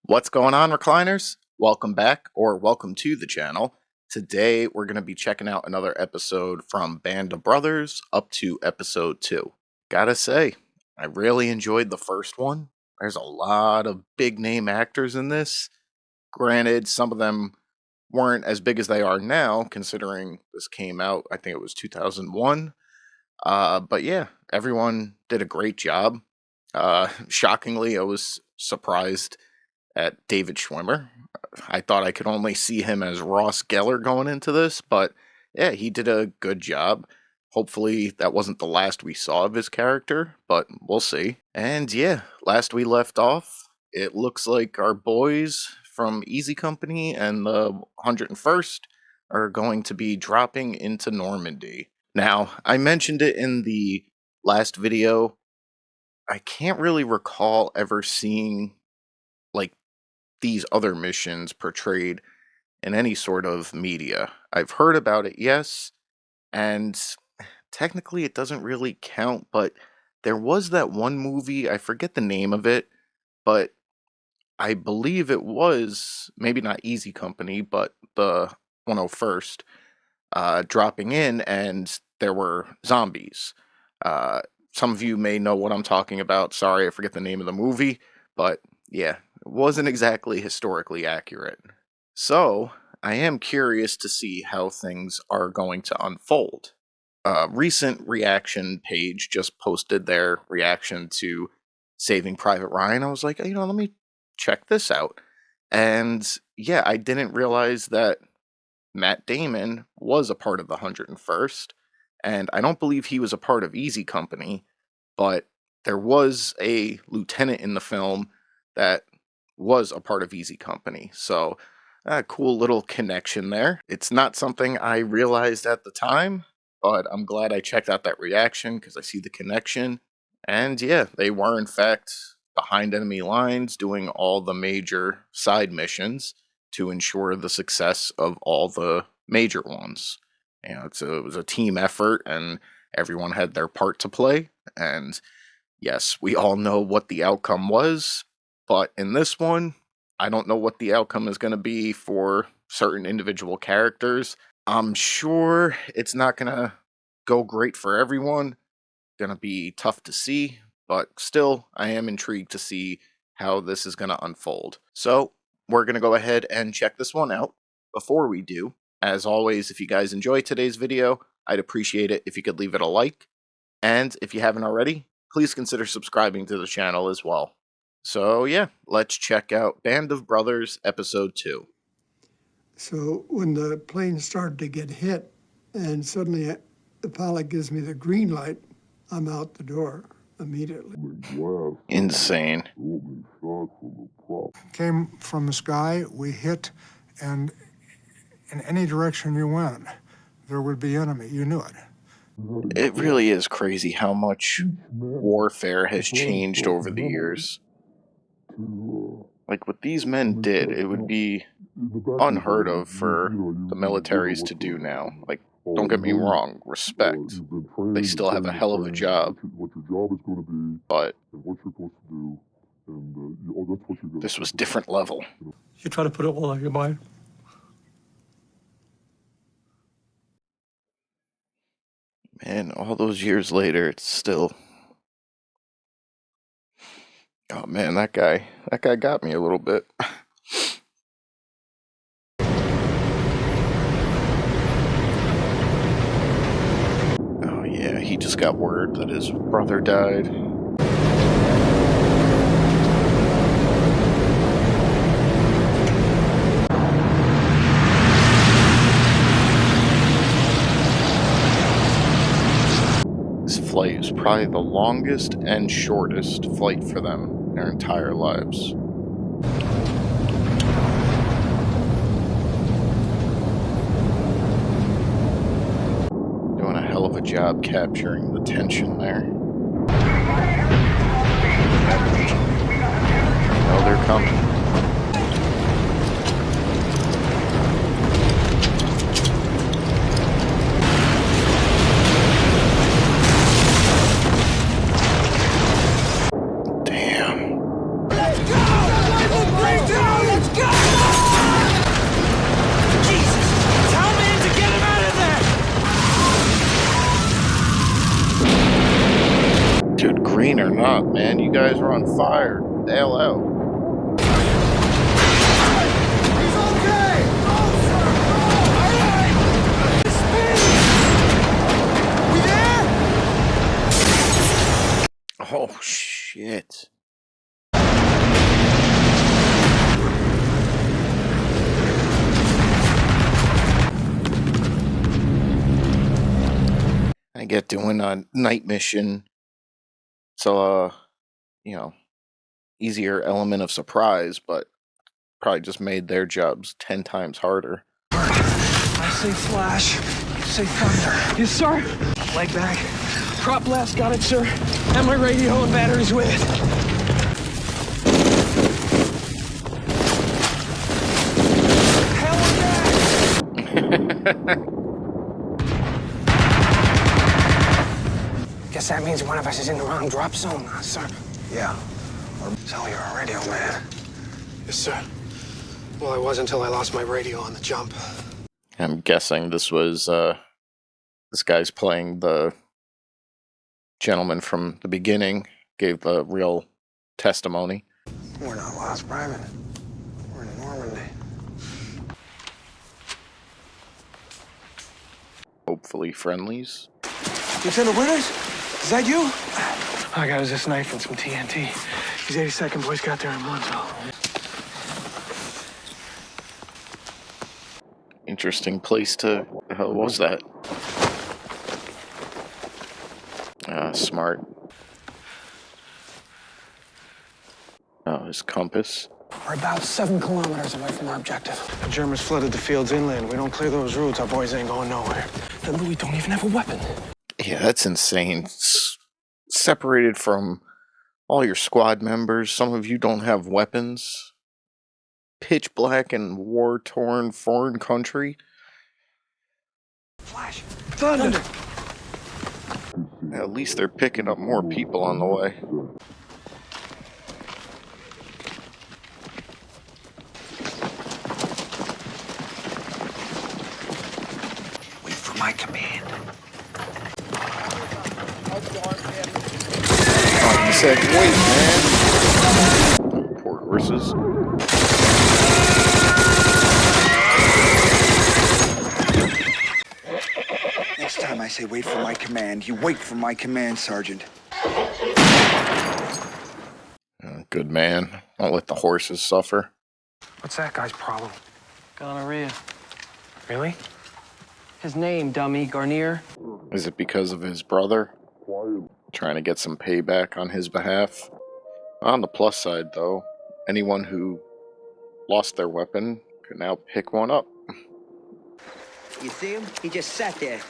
What's going on, recliners? Welcome back, or welcome to the channel. Today, we're going to be checking out another episode from Band of Brothers up to episode 2. Gotta say, I really enjoyed the first one. There's a lot of big name actors in this. Granted, some of them weren't as big as they are now, considering this came out, I think it was 2001. But yeah, everyone did a great job. Shockingly, I was surprised at David Schwimmer. I thought I could only see him as Ross Geller going into this, but yeah, he did a good job. Hopefully that wasn't the last we saw of his character, but we'll see. And yeah, last we left off, it looks like our boys from Easy Company and the 101st are going to be dropping into Normandy. Now, I mentioned it in the last video. I can't really recall ever seeing like these other missions portrayed in any sort of media. I've heard about it, yes, and technically it doesn't really count, but there was that one movie, I forget the name of it, but I believe it was, maybe not Easy Company, but the 101st dropping in, and there were zombies. Some of you may know what I'm talking about. Sorry, I forget the name of the movie, but yeah, it wasn't exactly historically accurate. So, I am curious to see how things are going to unfold. A recent reaction page just posted their reaction to Saving Private Ryan. I was like, let me check this out. And yeah, I didn't realize that Matt Damon was a part of the 101st, and I don't believe he was a part of Easy Company, but there was a lieutenant in the film that was a part of Easy Company. So, a cool little connection there. It's not something I realized at the time, but I'm glad I checked out that reaction because I see the connection. And yeah, they were in fact behind enemy lines doing all the major side missions to ensure the success of all the major ones. It was a team effort and everyone had their part to play. And yes, we all know what the outcome was. But in this one, I don't know what the outcome is going to be for certain individual characters. I'm sure it's not going to go great for everyone. Going to be tough to see, but still, I am intrigued to see how this is going to unfold. So, we're going to go ahead and check this one out. Before we do, as always, if you guys enjoyed today's video, I'd appreciate it if you could leave it a like. And if you haven't already, please consider subscribing to the channel as well. So yeah, let's check out Band of Brothers Episode 2. So when the plane started to get hit, and suddenly the pilot gives me the green light, I'm out the door immediately. Insane. Came from the sky, we hit, and in any direction you went, there would be enemy. You knew it. It really is crazy how much warfare has changed over the years. Like what these men did, it would be unheard of for the militaries to do now. Like, don't get me wrong, respect. They still have a hell of a job. But this was different level. You try to put it all on your mind. Man, all those years later, it's still... Oh man, that guy got me a little bit. Oh yeah, he just got word that his brother died. This flight is probably the longest and shortest flight for them in their entire lives. Doing a hell of a job capturing the tension there. Oh, they're coming. Let's go! rain or not, man. You guys are on fire. Bail out. He's okay! We there? Oh, shit. I get doing a night mission. So, easier element of surprise, but probably just made their jobs 10 times harder. I say flash, you say thunder. Yes, sir. Leg back. Prop blast, got it, sir. And my radio and batteries with it. Hell yeah! Guess that means one of us is in the wrong drop zone, sir. Yeah. So you're a radio man. Yes, sir. Well, I was until I lost my radio on the jump. I'm guessing this was, this guy's playing the gentleman from the beginning, gave a real testimony. We're not lost, Private. We're in Normandy. Hopefully friendlies. Lieutenant Winters? Is that you? All I got is this knife and some TNT. These 82nd boys got there in one, so. Interesting place to... what was that? Smart. Oh, his compass. We're about 7 kilometers away from our objective. The Germans flooded the fields inland. We don't clear those routes, our boys ain't going nowhere. The Louis don't even have a weapon. Yeah, that's insane. Separated from all your squad members. Some of you don't have weapons. Pitch black and war-torn foreign country. Flash. Thunder. At least they're picking up more people on the way. Wait for my command. Oh, he said, wait, man. Poor horses. Next time I say wait for my command, you wait for my command, Sergeant. Good man. Don't let the horses suffer. What's that guy's problem? Gonorrhea. Really? His name, dummy, Garnier. Is it because of his brother? Trying to get some payback on his behalf? On the plus side, though, anyone who lost their weapon could now pick one up. You see him? He just sat there.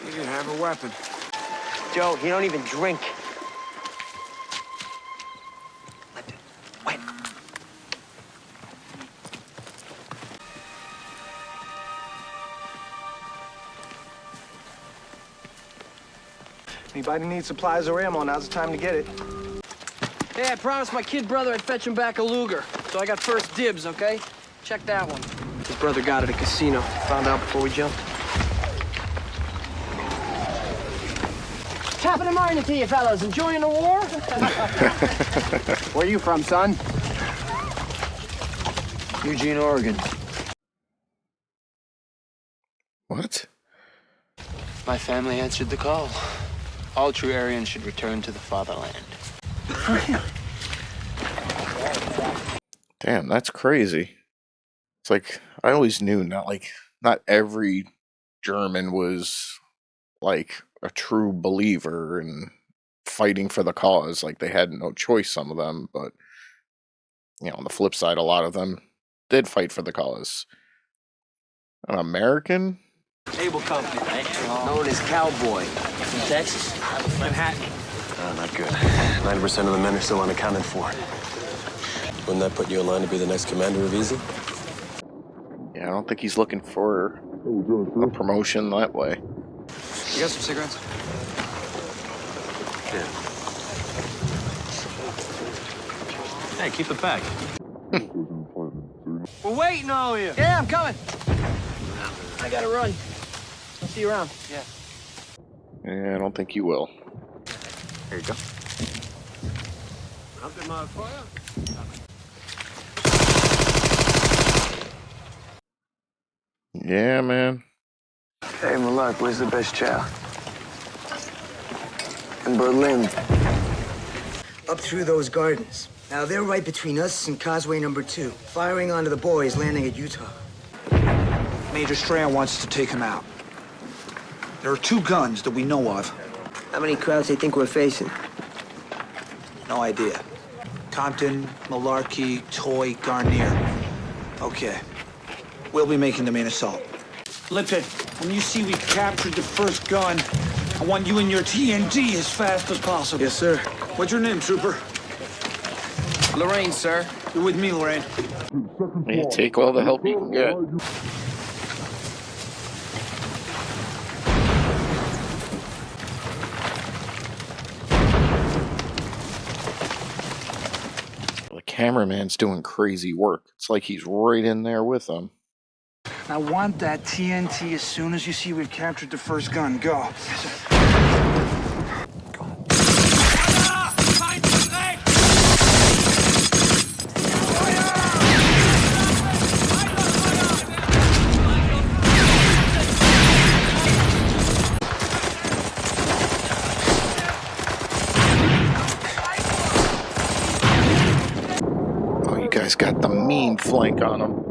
He didn't have a weapon. Joe, he don't even drink. Wait. Anybody need supplies or ammo, now's the time to get it. Hey, I promised my kid brother I'd fetch him back a Luger, so I got first dibs, okay? Check that one. His brother got it at a casino. Found out before we jumped. Top of the morning to you fellas. Enjoying the war? Where you from, son? Eugene, Oregon. What? My family answered the call. All true Aryans should return to the fatherland. Damn, that's crazy. It's like, I always knew not every German was like a true believer and fighting for the cause. Like, they had no choice, some of them, but on the flip side, a lot of them did fight for the cause. An American? Cable company, known as Cowboy. From Texas? Manhattan. Not good. 90% of the men are still unaccounted for. Wouldn't that put you in line to be the next commander of Easy? Yeah, I don't think he's looking for a promotion that way. You got some cigarettes? Yeah. Hey, keep the pack. We're waiting on you. Yeah, I'm coming. I gotta run. I'll see you around. Yeah. Yeah, I don't think you will. There you go. Yeah, man. Hey, Malak, where's the best chow? In Berlin. Up through those gardens. Now, they're right between us and Causeway number 2. Firing onto the boys landing at Utah. Major Strand wants to take him out. There are 2 guns that we know of. How many crowds do you think we're facing? No idea. Compton, Malarkey, Toy, Garnier. Okay. We'll be making the main assault. Lippet, when you see we captured the first gun, I want you and your TNT as fast as possible. Yes, sir. What's your name, trooper? Lorraine, sir. You're with me, Lorraine. Yeah, take all the help you can get. The cameraman's doing crazy work. It's like he's right in there with them. I want that TNT as soon as you see we've captured the first gun. Go. Oh, you guys got the mean flank on him.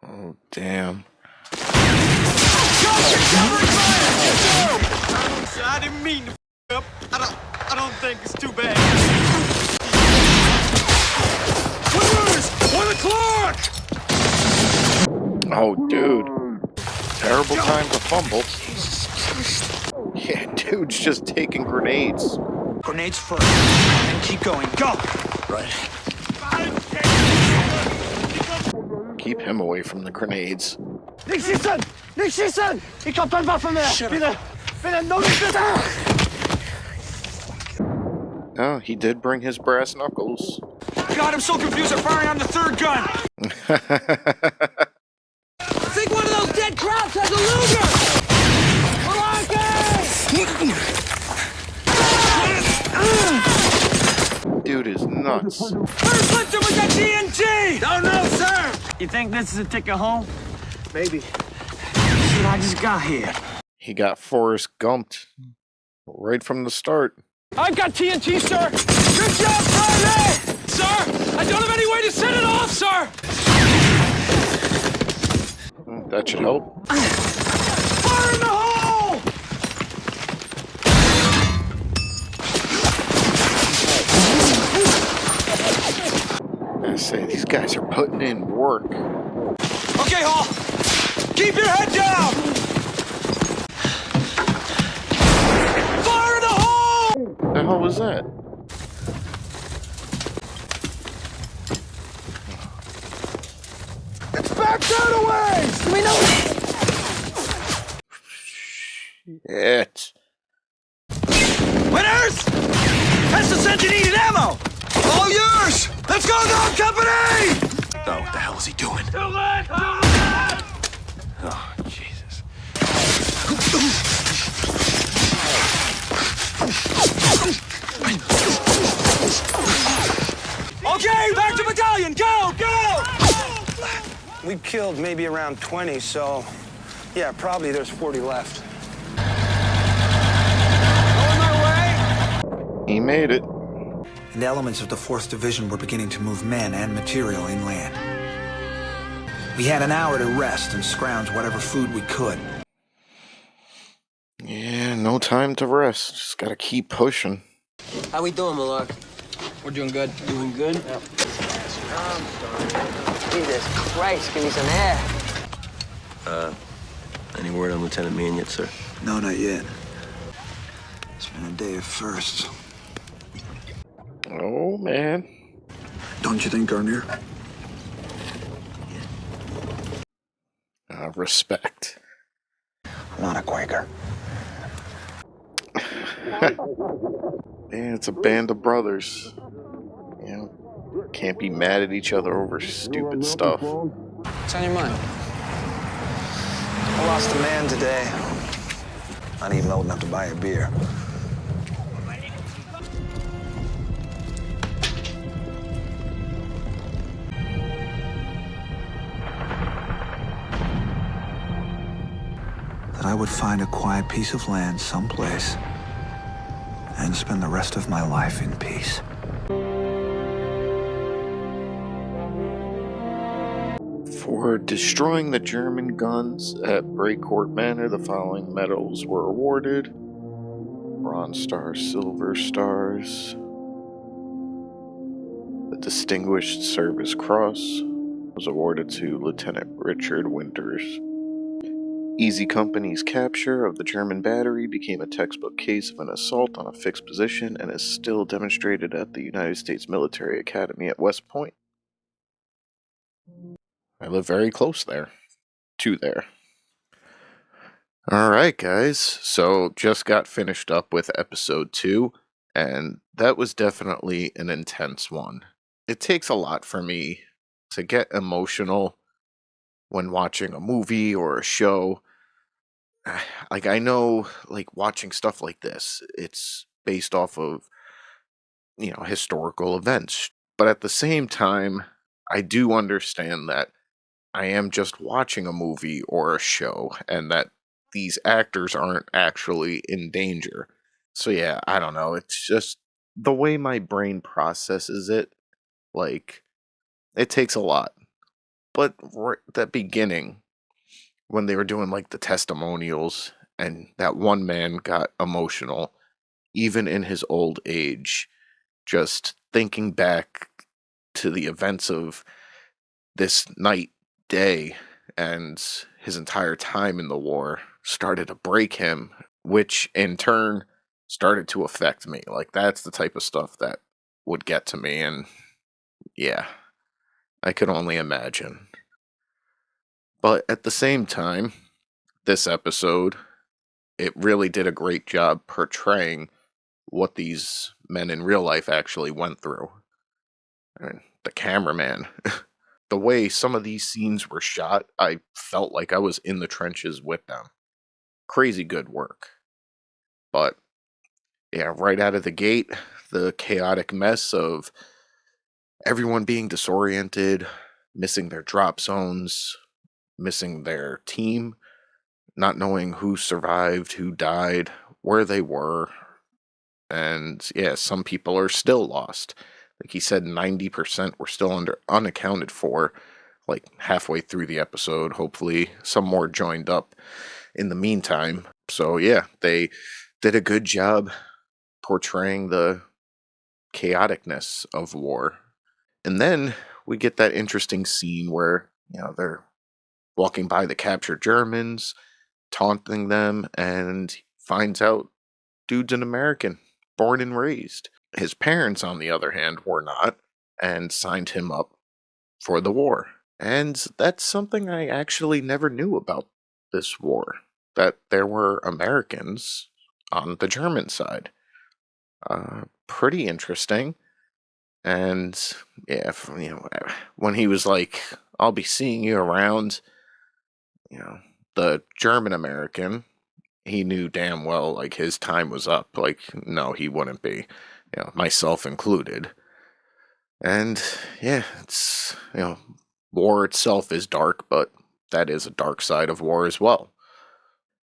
Oh, damn. I didn't mean to up. I don't think it's too bad. Quitters! 1 o'clock! Oh, dude. Terrible time to fumble. Yeah, dude's just taking grenades. Grenades first, and keep going. Go! Right. Keep him away from the grenades. Nicht schießen! Nicht schießen! Ich hab keine Waffe mehr! Bitte, no bitte! Oh, he did bring his brass knuckles. God, I'm so confused. They're firing on the 3rd gun. I think one of those dead crowds has a Luger! Dude is nuts. Where's Lipton with that TNT? Don't know, sir! You think this is a ticket home? Maybe. Shit, I just got here. He got Forrest Gumped right from the start. I've got TNT, sir! Good job, Private! Sir, I don't have any way to set it off, sir! That should help. Fire in the hole! I say, these guys are putting in work. Okay, Hall. Keep your head down! Fire in the hole! What the hell was that? It's back that away! We know Shit. Winners! That's the sense you needed ammo! All yours! Let's go, dog company! Oh, what the hell is he doing? Oh, Jesus. Okay, back to battalion! Go, go! We killed maybe around 20, so yeah, probably there's 40 left. On my way! He made it. And elements of the 4th Division were beginning to move men and material inland. We had an hour to rest and scrounge whatever food we could. Yeah, no time to rest. Just gotta keep pushing. How we doing, Malak? We're doing good. Doing good? Yep. Jesus Christ, give me some air. Any word on Lieutenant Meehan yet, sir? No, not yet. It's been a day of firsts. Oh, man. Don't you think, Garnier? respect. I'm not a Quaker. Yeah, it's a band of brothers. You know, can't be mad at each other over stupid stuff. What's on your mind? I lost a man today. Not even old enough to buy a beer. That I would find a quiet piece of land someplace and spend the rest of my life in peace. For destroying the German guns at Brecourt Manor, the following medals were awarded: Bronze Stars, Silver Stars, the Distinguished Service Cross was awarded to Lieutenant Richard Winters. Easy Company's capture of the German battery became a textbook case of an assault on a fixed position and is still demonstrated at the United States Military Academy at West Point. I live very close there. To there. Alright, guys. So, just got finished up with episode 2, and that was definitely an intense one. It takes a lot for me to get emotional when watching a movie or a show. Like, I know, like, watching stuff like this, it's based off of, historical events. But at the same time, I do understand that I am just watching a movie or a show and that these actors aren't actually in danger. So, yeah, I don't know. It's just the way my brain processes it. Like, it takes a lot. But right at the beginning, when they were doing like the testimonials and that one man got emotional even in his old age, just thinking back to the events of this night, day, and his entire time in the war started to break him, which in turn started to affect me. Like, that's the type of stuff that would get to me, and yeah, I could only imagine. But at the same time, this episode, it really did a great job portraying what these men in real life actually went through. And the cameraman, the way some of these scenes were shot, I felt like I was in the trenches with them. Crazy good work. But yeah, right out of the gate, the chaotic mess of everyone being disoriented, missing their drop zones, missing their team, not knowing who survived, who died, where they were. And yeah, some people are still lost. Like he said, 90% were still unaccounted for, like halfway through the episode. Hopefully, some more joined up in the meantime. So yeah, they did a good job portraying the chaoticness of war. And then we get that interesting scene where, they're walking by the captured Germans, taunting them, and finds out dude's an American, born and raised. His parents, on the other hand, were not, and signed him up for the war. And that's something I actually never knew about this war, that there were Americans on the German side. Pretty interesting. And yeah, when he was like, I'll be seeing you around, the German American, he knew damn well like his time was up. Like, no, he wouldn't be, myself included. And yeah, it's, war itself is dark, but that is a dark side of war as well.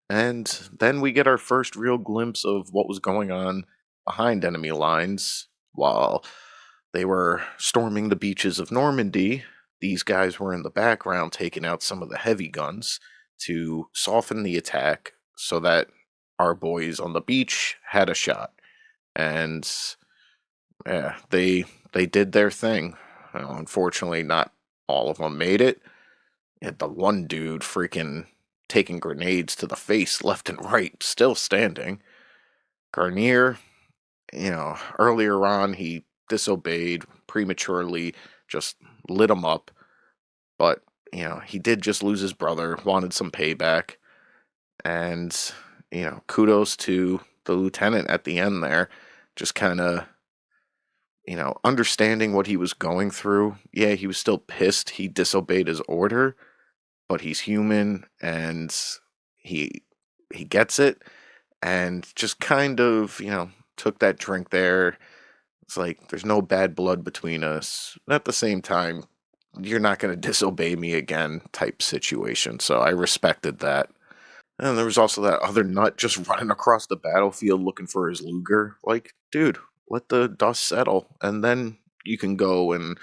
And then we get our first real glimpse of what was going on behind enemy lines while they were storming the beaches of Normandy. These guys were in the background taking out some of the heavy guns to soften the attack so that our boys on the beach had a shot. And yeah, they did their thing. Unfortunately, not all of them made it. And the one dude freaking taking grenades to the face left and right, still standing. Garnier, earlier on he disobeyed prematurely, just lit him up. But he did just lose his brother, wanted some payback. And, kudos to the lieutenant at the end there, just kind of, understanding what he was going through. Yeah, he was still pissed he disobeyed his order, but he's human and he gets it, and just kind of, took that drink there. It's like, there's no bad blood between us. At the same time, you're not going to disobey me again type situation. So I respected that. And there was also that other nut just running across the battlefield looking for his Luger. Like, dude, let the dust settle, and then you can go and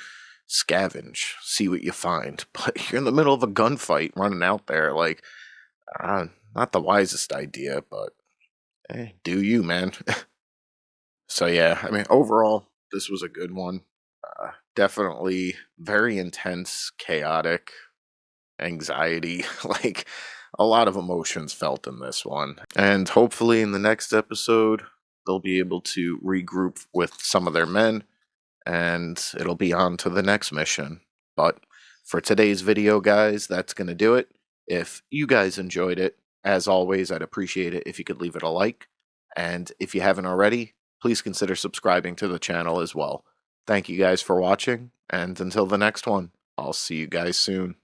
scavenge, see what you find. But you're in the middle of a gunfight running out there. Like, not the wisest idea, but do you, man. So, yeah, I mean, overall, this was a good one. Definitely very intense, chaotic, anxiety, like a lot of emotions felt in this one. And hopefully in the next episode, they'll be able to regroup with some of their men and it'll be on to the next mission. But for today's video, guys, that's going to do it. If you guys enjoyed it, as always, I'd appreciate it if you could leave it a like. And if you haven't already, please consider subscribing to the channel as well. Thank you guys for watching, and until the next one, I'll see you guys soon.